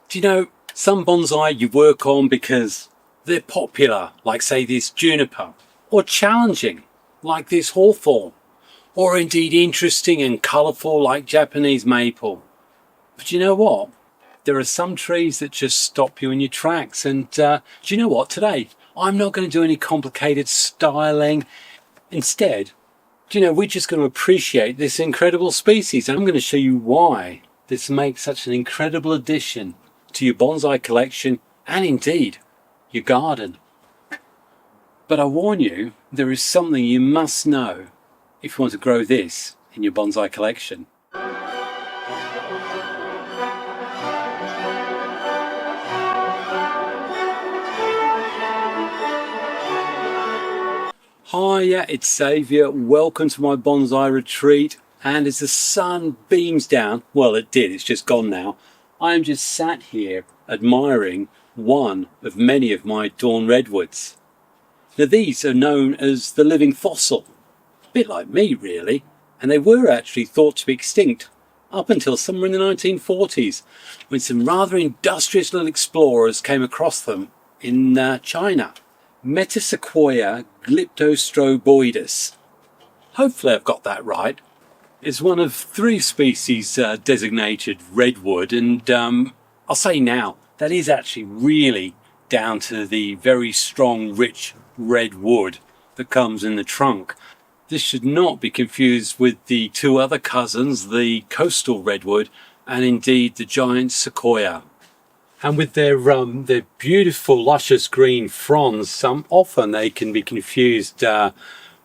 Do you know, some bonsai you work on because they're popular, like say this juniper, or challenging, like this hawthorn, or indeed interesting and colourful like Japanese maple. But you know what? There are some trees that just stop you in your tracks, and do you know what? Today, I'm not going to do any complicated styling. Instead, do you know, we're just going to appreciate this incredible species. I'm going to show you why this makes such an incredible addition to your bonsai collection and indeed your garden. But I warn you, there is something you must know if you want to grow this in your bonsai collection. Hiya, it's Xavier. Welcome to my bonsai retreat. And as the sun beams down, well, it did, it's just gone now, I am just sat here admiring one of many of my Dawn Redwoods. Now these are known as the living fossil, a bit like me really, and they were actually thought to be extinct up until somewhere in the 1940s, when some rather industrious little explorers came across them in China. Metasequoia glyptostroboidus. Hopefully I've got that right. It's one of 3 species designated redwood, and I'll say now, that is actually really down to the very strong, rich red wood that comes in the trunk. This should not be confused with the 2 other cousins, the coastal redwood and indeed the giant sequoia. And with their beautiful luscious green fronds, often they can be confused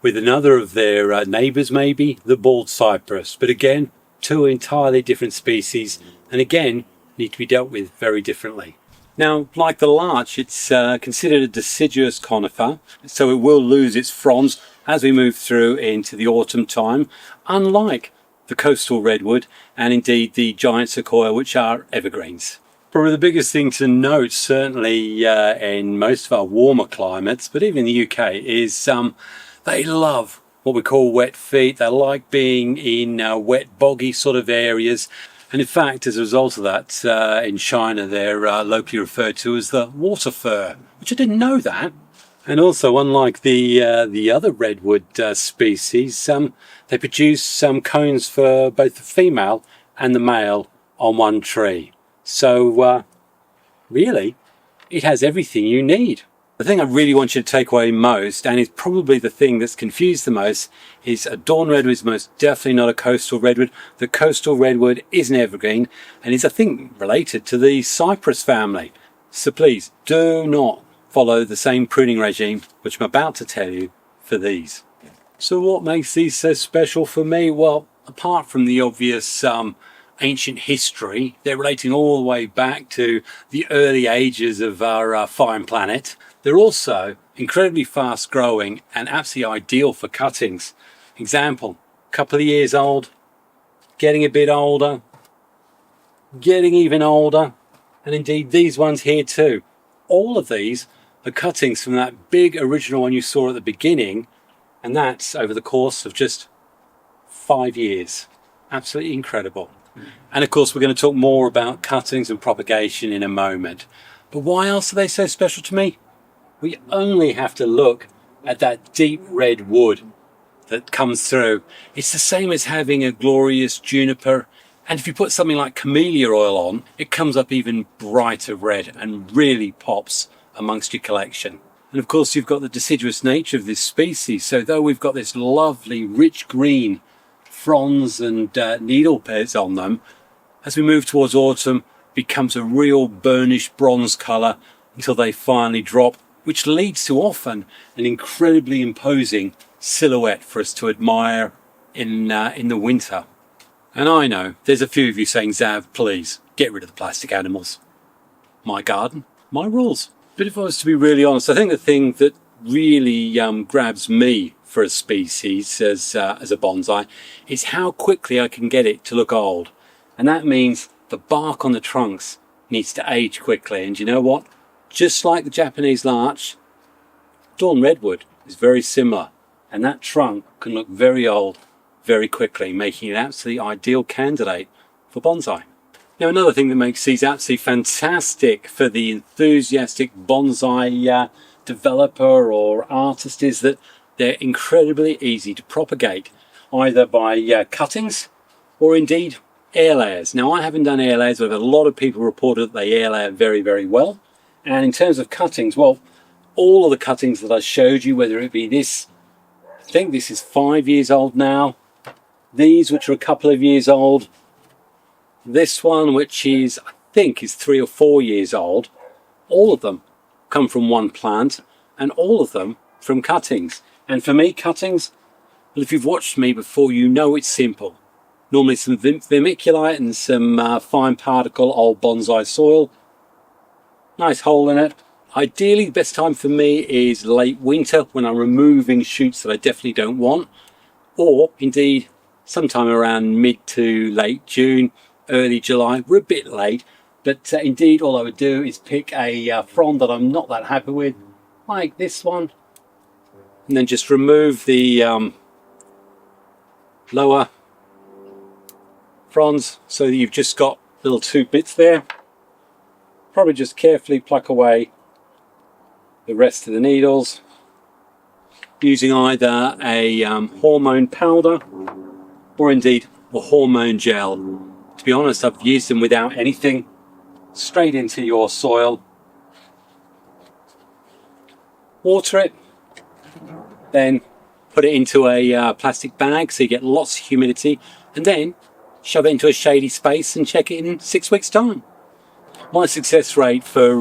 with another of their neighbours, maybe the bald cypress. But again, 2 entirely different species, and again need to be dealt with very differently. Now, like the larch, it's considered a deciduous conifer, so it will lose its fronds as we move through into the autumn time, unlike the coastal redwood and indeed the giant sequoia, which are evergreens. Probably the biggest thing to note, certainly in most of our warmer climates, but even in the UK, is they love what we call wet feet. They like being in wet, boggy sort of areas. And in fact, as a result of that, in China, they're locally referred to as the Water Fir, which I didn't know that. And also, unlike the other redwood species, they produce cones for both the female and the male on one tree. So really, it has everything you need. The thing I really want you to take away most, and is probably the thing that's confused the most, is a Dawn Redwood is most definitely not a coastal redwood. The coastal redwood is an evergreen and is, I think, related to the cypress family. So please do not follow the same pruning regime which I'm about to tell you for these. So what makes these so special for me? Well, apart from the obvious ancient history, they're relating all the way back to the early ages of our fine planet. They're also incredibly fast growing and absolutely ideal for cuttings. Example, couple of years old, getting a bit older, getting even older, and indeed these ones here too. All of these are cuttings from that big original one you saw at the beginning, and that's over the course of just 5 years. Absolutely incredible. And of course we're going to talk more about cuttings and propagation in a moment. But why else are they so special to me? We only have to look at that deep red wood that comes through. It's the same as having a glorious juniper, and if you put something like camellia oil on, it comes up even brighter red and really pops amongst your collection. And of course you've got the deciduous nature of this species, so though we've got this lovely rich green fronds and needle pairs on them, as we move towards autumn, becomes a real burnished bronze colour until they finally drop, which leads to often an incredibly imposing silhouette for us to admire in the winter. And I know there's a few of you saying, Zav, please get rid of the plastic animals. My garden, my rules. But if I was to be really honest, I think the thing that really grabs me for a species as a bonsai is how quickly I can get it to look old. And that means the bark on the trunks needs to age quickly. And you know what? Just like the Japanese larch, Dawn Redwood is very similar, and that trunk can look very old very quickly, making it an absolutely ideal candidate for bonsai. Now, another thing that makes these absolutely fantastic for the enthusiastic bonsai developer or artist is that they're incredibly easy to propagate, either by cuttings or indeed air layers. Now, I haven't done air layers, but I've had a lot of people report that they air layer very, very well. And in terms of cuttings, well, all of the cuttings that I showed you, whether it be this, I think this is 5 years old now, these which are a couple of years old, this one which is, I think, is 3 or 4 years old, all of them come from one plant and all of them from cuttings. And for me, cuttings, well, if you've watched me before, you know it's simple. Normally some vermiculite and some fine particle old bonsai soil, nice hole in it. Ideally, the best time for me is late winter when I'm removing shoots that I definitely don't want, or indeed sometime around mid to late June, early July. We're a bit late, but indeed all I would do is pick a frond that I'm not that happy with, like this one, and then just remove the lower fronds so that you've just got little 2 bits there. Probably just carefully pluck away the rest of the needles using either a hormone powder or indeed a hormone gel. To be honest, I've used them without anything, straight into your soil. Water it, then put it into a plastic bag so you get lots of humidity, and then shove it into a shady space and check it in 6 weeks' time. My success rate for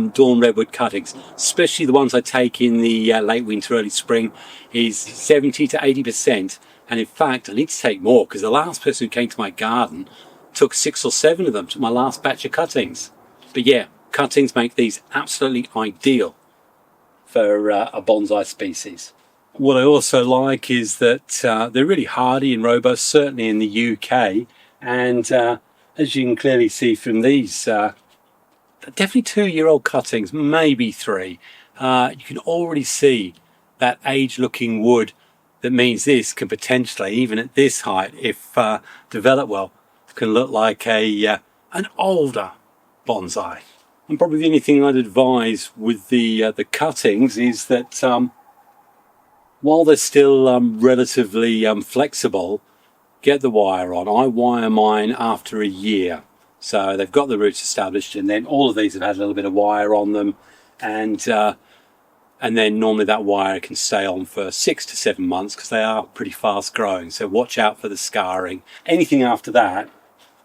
Dawn Redwood cuttings, especially the ones I take in the late winter, early spring, is 70 to 80%. And in fact, I need to take more because the last person who came to my garden took 6 or 7 of them to my last batch of cuttings. But yeah, cuttings make these absolutely ideal for a bonsai species. What I also like is that they're really hardy and robust, certainly in the UK. And as you can clearly see from these, definitely 2-year-old cuttings, maybe 3. You can already see that age-looking wood. That means this can potentially, even at this height, if developed well, can look like an older bonsai. And probably the only thing I'd advise with the cuttings is that while they're still relatively flexible, get the wire on. I wire mine after a year. So they've got the roots established, and then all of these have had a little bit of wire on them, and then normally that wire can stay on for 6 to 7 months because they are pretty fast growing. So watch out for the scarring. Anything after that,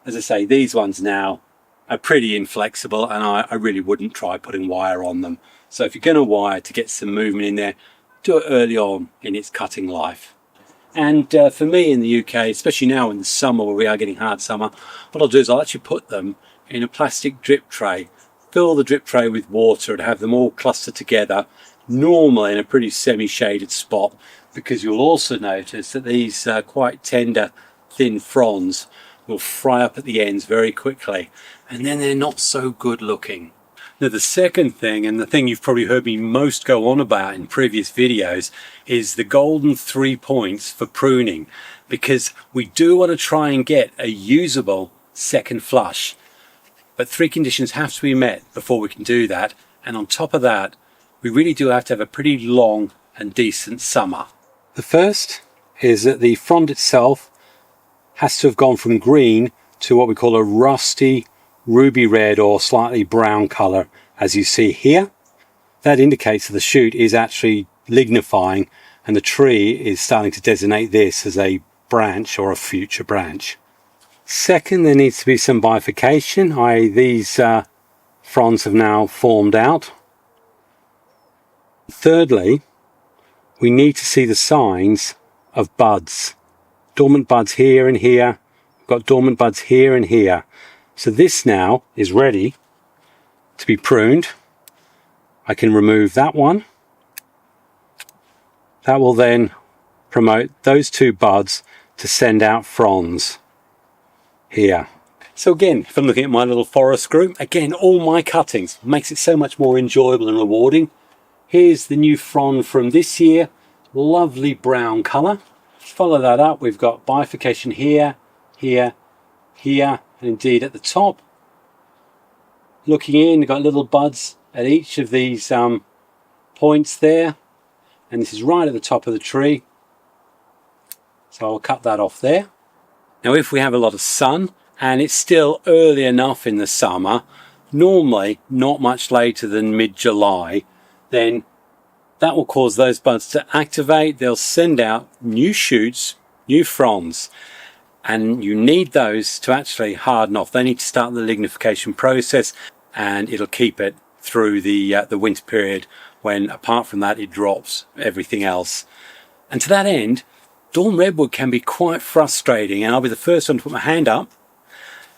as I say, these ones now are pretty inflexible, and I really wouldn't try putting wire on them. So if you're going to wire to get some movement in there, do it early on in its cutting life. And for me in the UK, especially now in the summer where we are getting hard summer, what I'll do is I'll actually put them in a plastic drip tray, fill the drip tray with water and have them all clustered together, normally in a pretty semi-shaded spot, because you'll also notice that these quite tender, thin fronds will fry up at the ends very quickly, and then they're not so good looking. Now the second thing, and the thing you've probably heard me most go on about in previous videos, is the golden 3 points for pruning, because we do want to try and get a usable second flush. But 3 conditions have to be met before we can do that, and on top of that, we really do have to have a pretty long and decent summer. The first is that the frond itself has to have gone from green to what we call a rusty ruby red or slightly brown color, as you see here. That indicates that the shoot is actually lignifying and the tree is starting to designate this as a branch or a future branch. Second, there needs to be some bifurcation, i.e. these fronds have now formed out. Thirdly, we need to see the signs of buds. Dormant buds here and here. We've got dormant buds here and here. So this now is ready to be pruned. I can remove that one. That will then promote those 2 buds to send out fronds here. So again, if I'm looking at my little forest group, again, all my cuttings makes it so much more enjoyable and rewarding. Here's the new frond from this year, lovely brown colour. Follow that up, we've got bifurcation here, here, here, and indeed at the top looking in, you've got little buds at each of these points there, and this is right at the top of the tree, so I'll cut that off there. Now if we have a lot of sun and it's still early enough in the summer, normally not much later than mid-July, then that will cause those buds to activate. They'll send out new shoots, new fronds, and you need those to actually harden off. They need to start the lignification process, and it'll keep it through the winter period, when apart from that it drops everything else. And to that end, Dawn Redwood can be quite frustrating, and I'll be the first one to put my hand up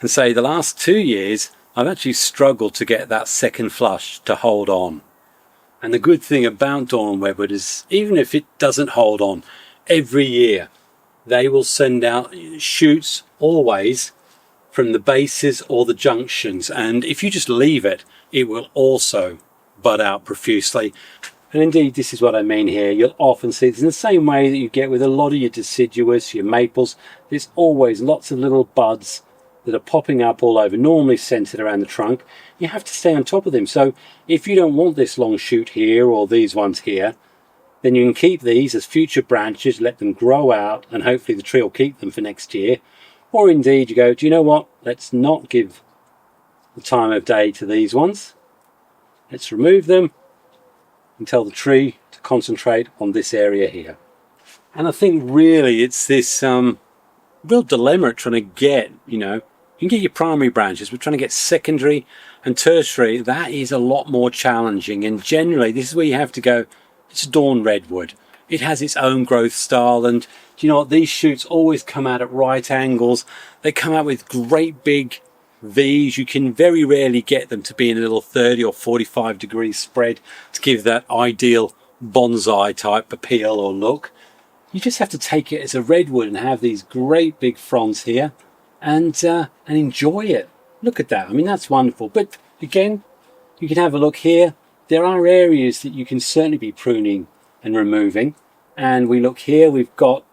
and say the last 2 years I've actually struggled to get that second flush to hold on. And the good thing about Dawn Redwood is, even if it doesn't hold on, every year they will send out shoots always from the bases or the junctions, and if you just leave it, it will also bud out profusely. And indeed, this is what I mean here. You'll often see this in the same way that you get with a lot of your deciduous, your maples. There's always lots of little buds that are popping up all over, normally centered around the trunk. You have to stay on top of them. So if you don't want this long shoot here or these ones here, then you can keep these as future branches, let them grow out, and hopefully the tree will keep them for next year. Or indeed you go, do you know what, let's not give the time of day to these ones. Let's remove them and tell the tree to concentrate on this area here. And I think really it's this real dilemma trying to get, you can get your primary branches, but trying to get secondary and tertiary, that is a lot more challenging. And generally this is where you have to go, it's Dawn Redwood. It has its own growth style, and do you know what, these shoots always come out at right angles. They come out with great big V's. You can very rarely get them to be in a little 30 or 45 degree spread to give that ideal bonsai type appeal or look. You just have to take it as a redwood and have these great big fronds here and enjoy it. Look at that. I mean, that's wonderful. But again, you can have a look here. There are areas that you can certainly be pruning and removing. And we look here, we've got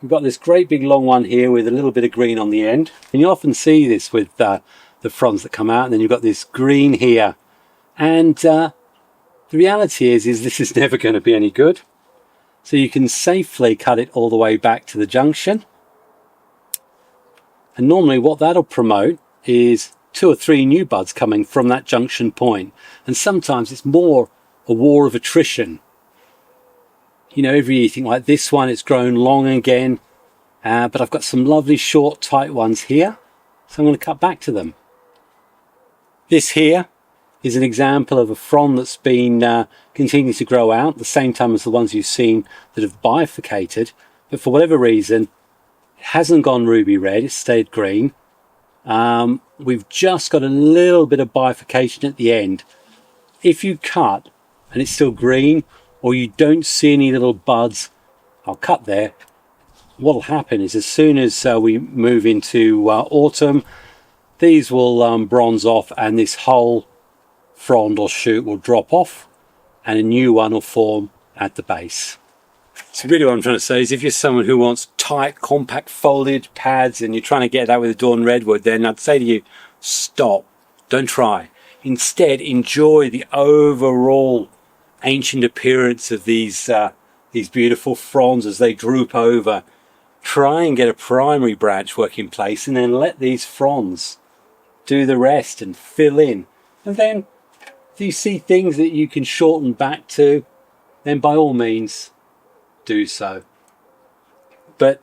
this great big long one here with a little bit of green on the end. And you often see this with the fronds that come out, and then you've got this green here. And the reality is this is never going to be any good. So you can safely cut it all the way back to the junction. And normally what that'll promote is 2 or 3 new buds coming from that junction point. And sometimes it's more a war of attrition. Every year you think like this one, it's grown long again. But I've got some lovely short tight ones here. So I'm going to cut back to them. This here is an example of a frond that's been continuing to grow out the same time as the ones you've seen that have bifurcated, but for whatever reason it hasn't gone ruby red, it's stayed green. We've just got a little bit of bifurcation at the end. If you cut and it's still green, or you don't see any little buds, I'll cut there. What will happen is as soon as we move into autumn, these will bronze off, and this whole frond or shoot will drop off and a new one will form at the base. So really what I'm trying to say is, if you're someone who wants tight, compact foliage pads and you're trying to get that with a Dawn Redwood, then I'd say to you, stop, don't try. Instead, enjoy the overall ancient appearance of these beautiful fronds as they droop over. Try and get a primary branch work in place, and then let these fronds do the rest and fill in. And then if you see things that you can shorten back to, then by all means do so. But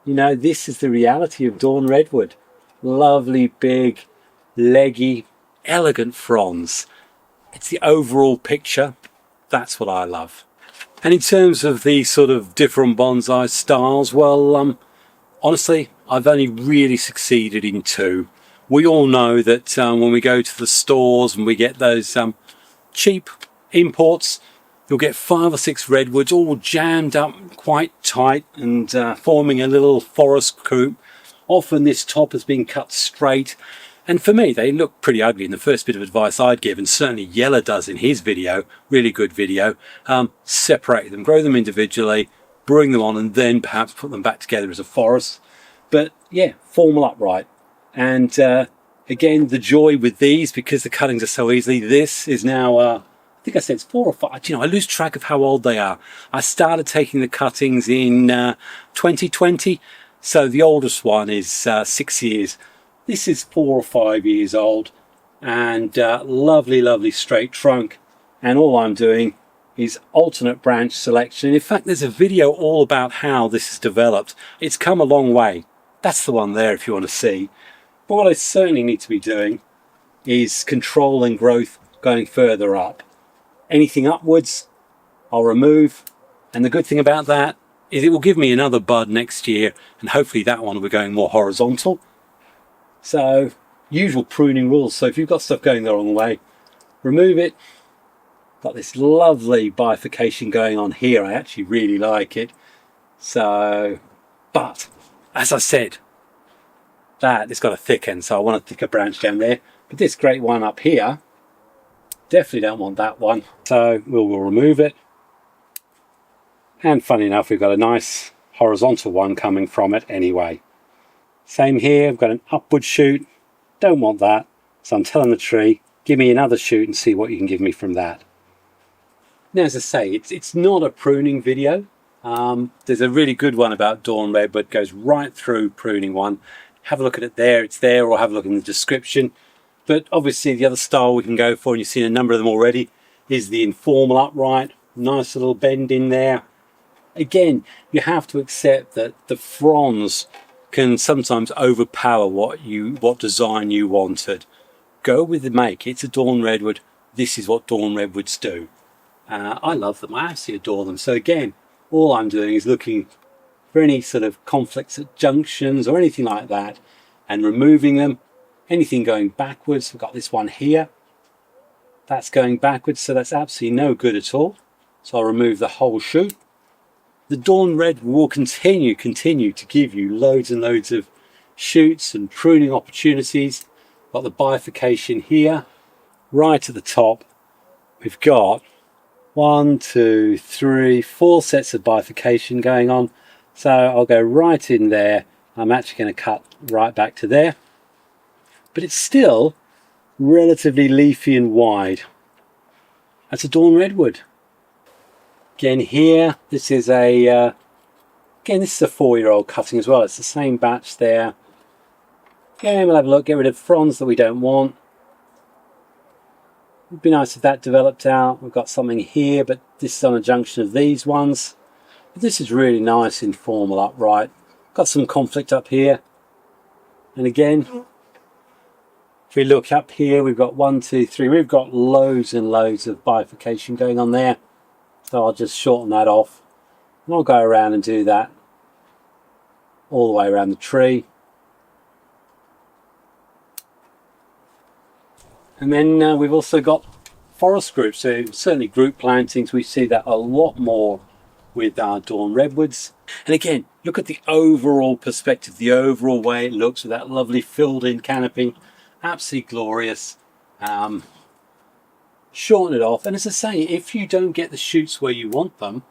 this is the reality of Dawn Redwood. Lovely, big, leggy, elegant fronds. It's the overall picture. That's what I love. And in terms of the sort of different bonsai styles, well, honestly, I've only really succeeded in 2. We all know that when we go to the stores and we get those cheap imports, you'll get 5 or 6 redwoods all jammed up quite tight and forming a little forest coop. Often this top has been cut straight, and for me they look pretty ugly. And the first bit of advice I'd give, and certainly Yeller does in his video, really good video, separate them, grow them individually, bring them on, and then perhaps put them back together as a forest. But yeah, formal upright. And Again, the joy with these, because the cuttings are so easily, this is now, I think I said it's 4 or 5. You know, I lose track of how old they are. I started taking the cuttings in 2020, so the oldest one is 6 years. This is 4 or 5 years old, and lovely, lovely straight trunk. And all I'm doing is alternate branch selection. In fact, there's a video all about how this is developed. It's come a long way. That's the one there if you want to see. But what I certainly need to be doing is controlling growth going further up. Anything upwards, I'll remove. And the good thing about that is it will give me another bud next year, and hopefully that one will be going more horizontal. So, usual pruning rules. So if you've got stuff going the wrong way, remove it. Got this lovely bifurcation going on here. I actually really like it. So, but as I said, that it's got a thick end, so I want a thicker branch down there. But this great one up here, definitely don't want that one. So we'll remove it. And funny enough, we've got a nice horizontal one coming from it anyway. Same here, I've got an upward shoot. Don't want that. So I'm telling the tree, give me another shoot and see what you can give me from that. Now, as I say, it's not a pruning video. There's a really good one about Dawn Redwood, goes right through pruning one. Have a look at it there, it's there, or have a look in the description. But obviously the other style we can go for, and you've seen a number of them already, is the informal upright. Nice little bend in there. Again, you have to accept that the fronds can sometimes overpower what design you wanted. Go with the make. It's a Dawn Redwood. This is what Dawn Redwoods do. I love them. I absolutely adore them. So again, all I'm doing is looking for any sort of conflicts at junctions or anything like that and removing them. Anything going backwards, we've got this one here. That's going backwards, so that's absolutely no good at all. So I'll remove the whole shoot. The Dawn Red will continue to give you loads and loads of shoots and pruning opportunities. Got the bifurcation here, right at the top. We've got 1, 2, 3, 4 sets of bifurcation going on. So I'll go right in there. I'm actually going to cut right back to there. But it's still relatively leafy and wide. That's a Dawn Redwood. Again here, this is a 4-year-old cutting as well. It's the same batch there. Again, we'll have a look, get rid of fronds that we don't want. It'd be nice if that developed out. We've got something here, but this is on a junction of these ones. But this is really nice, informal, upright. Got some conflict up here. And again, if we look up here, we've got 1, 2, 3. We've got loads and loads of bifurcation going on there. So I'll just shorten that off. And I'll go around and do that all the way around the tree. And then we've also got forest groups. So certainly group plantings, we see that a lot more with our Dawn Redwoods. And again, look at the overall perspective, the overall way it looks with that lovely filled in canopy. Absolutely glorious. Shorten it off, and as I say, if you don't get the shoots where you want them,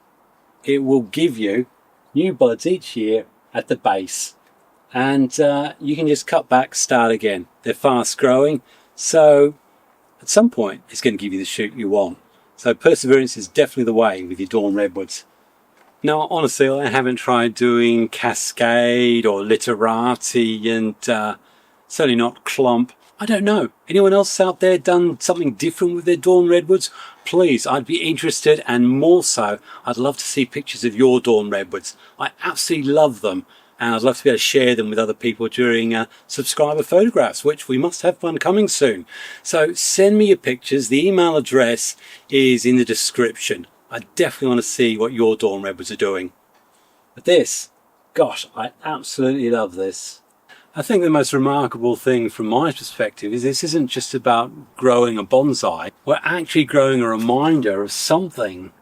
it will give you new buds each year at the base, and you can just cut back, start again. They're fast growing, so at some point it's going to give you the shoot you want. So perseverance is definitely the way with your Dawn Redwoods. Now honestly, I haven't tried doing Cascade or Literati, and certainly not Clump. I don't know. Anyone else out there done something different with their Dawn Redwoods? Please, I'd be interested, and more so, I'd love to see pictures of your Dawn Redwoods. I absolutely love them, and I'd love to be able to share them with other people during subscriber photographs, which we must have one coming soon. So send me your pictures. The email address is in the description. I definitely want to see what your Dawn Redwoods are doing. But this, gosh, I absolutely love this. I think the most remarkable thing from my perspective is this isn't just about growing a bonsai. We're actually growing a reminder of something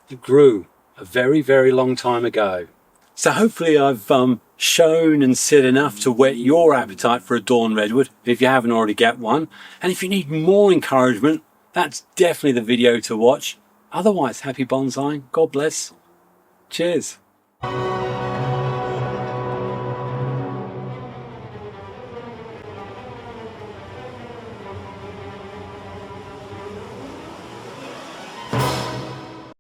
that grew a very, very long time ago. So hopefully I've shown and said enough to whet your appetite for a Dawn Redwood if you haven't already got one. And if you need more encouragement, that's definitely the video to watch. Otherwise, happy bonsai. God bless. Cheers.